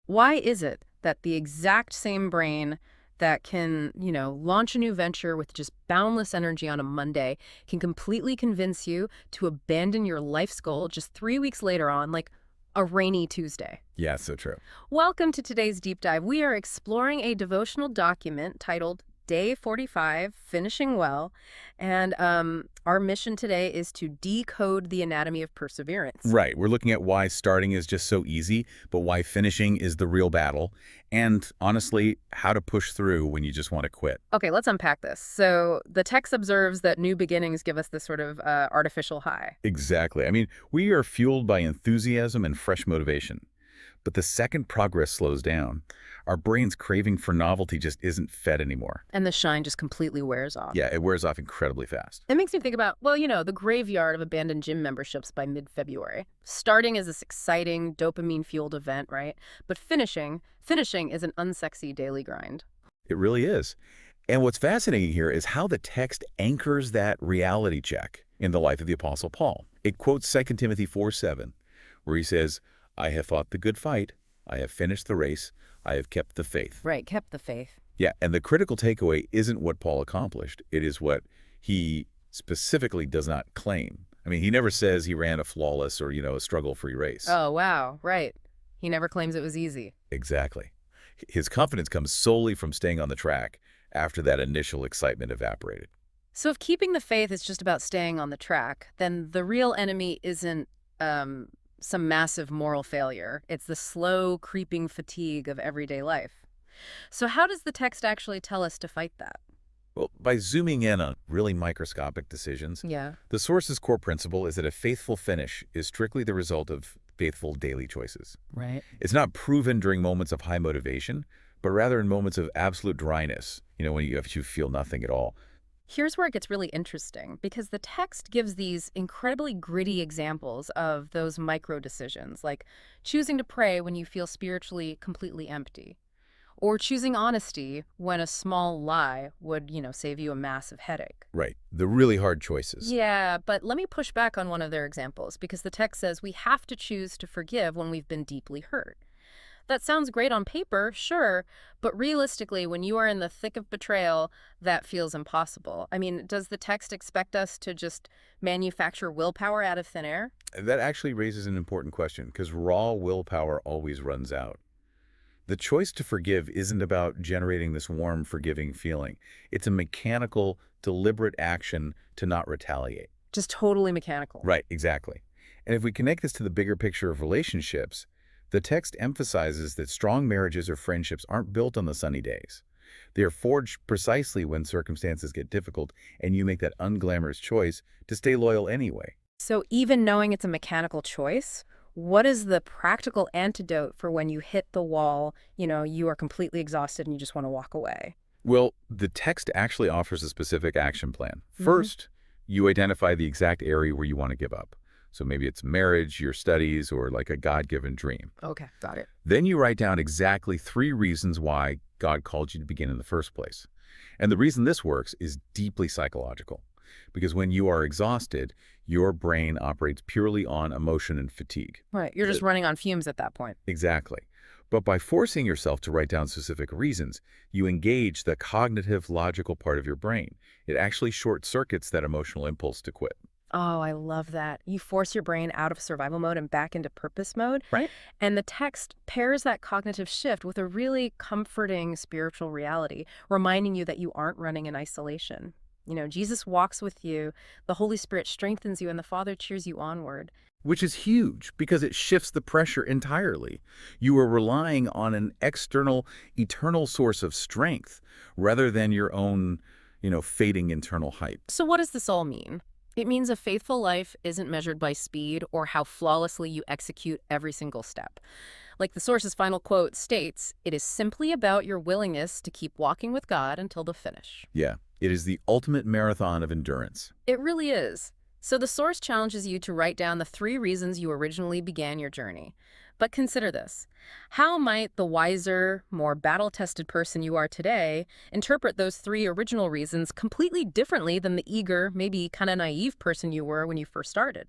Why is it that the exact same brain that can, launch a new venture with just boundless energy on a Monday can completely convince you to abandon your life's goal just 3 weeks later on, like a rainy Tuesday? Yeah, so true. Welcome to today's deep dive. We are exploring a devotional document titled Day 45, Finishing Well. And our mission today is to decode the anatomy of perseverance. Right. We're looking at why starting is just so easy, but why finishing is the real battle. And honestly, how to push through when you just want to quit. Okay, let's unpack this. So the text observes that new beginnings give us this sort of artificial high. Exactly. I mean, we are fueled by enthusiasm and fresh motivation. But the second progress slows down, our brain's craving for novelty just isn't fed anymore. And the shine just completely wears off. Yeah, it wears off incredibly fast. It makes me think about, well, the graveyard of abandoned gym memberships by mid-February. Starting is this exciting, dopamine-fueled event, right? But finishing is an unsexy daily grind. It really is. And what's fascinating here is how the text anchors that reality check in the life of the Apostle Paul. It quotes 2 Timothy 4:7, where he says, I have fought the good fight, I have finished the race, I have kept the faith. Right, kept the faith. Yeah, and the critical takeaway isn't what Paul accomplished. It is what he specifically does not claim. I mean, he never says he ran a flawless or, a struggle-free race. Oh, wow, right. He never claims it was easy. Exactly. His confidence comes solely from staying on the track after that initial excitement evaporated. So if keeping the faith is just about staying on the track, then the real enemy isn't some massive moral failure. It's the slow, creeping fatigue of everyday life. So how does the text actually tell us to fight that? Well, by zooming in on really microscopic decisions, Yeah. the source's core principle is that a faithful finish is strictly the result of faithful daily choices. Right. It's not proven during moments of high motivation, but rather in moments of absolute dryness, when you feel nothing at all. Here's where it gets really interesting, because the text gives these incredibly gritty examples of those micro decisions, like choosing to pray when you feel spiritually completely empty, or choosing honesty when a small lie would, save you a massive headache. Right. The really hard choices. Yeah, but let me push back on one of their examples, because the text says we have to choose to forgive when we've been deeply hurt. That sounds great on paper, sure, but realistically, when you are in the thick of betrayal, that feels impossible. I mean, does the text expect us to just manufacture willpower out of thin air? That actually raises an important question, because raw willpower always runs out. The choice to forgive isn't about generating this warm, forgiving feeling. It's a mechanical, deliberate action to not retaliate. Just totally mechanical. Right, exactly. And if we connect this to the bigger picture of relationships, the text emphasizes that strong marriages or friendships aren't built on the sunny days. They are forged precisely when circumstances get difficult and you make that unglamorous choice to stay loyal anyway. So even knowing it's a mechanical choice, what is the practical antidote for when you hit the wall, you are completely exhausted and you just want to walk away? Well, the text actually offers a specific action plan. First, you identify the exact area where you want to give up. So maybe it's marriage, your studies, or like a God-given dream. Okay, got it. Then you write down exactly 3 reasons why God called you to begin in the first place. And the reason this works is deeply psychological. Because when you are exhausted, your brain operates purely on emotion and fatigue. Right, you're just running on fumes at that point. Exactly. But by forcing yourself to write down specific reasons, you engage the cognitive, logical part of your brain. It actually short-circuits that emotional impulse to quit. Oh, I love that. You force your brain out of survival mode and back into purpose mode. Right. And the text pairs that cognitive shift with a really comforting spiritual reality, reminding you that you aren't running in isolation. Jesus walks with you, the Holy Spirit strengthens you, and the Father cheers you onward. Which is huge because it shifts the pressure entirely. You are relying on an external, eternal source of strength rather than your own, fading internal hype. So what does this all mean? It means a faithful life isn't measured by speed or how flawlessly you execute every single step. Like the source's final quote states, it is simply about your willingness to keep walking with God until the finish. Yeah, it is the ultimate marathon of endurance. It really is. So the source challenges you to write down the 3 reasons you originally began your journey. But consider this. How might the wiser, more battle-tested person you are today interpret those 3 original reasons completely differently than the eager, maybe kind of naive person you were when you first started?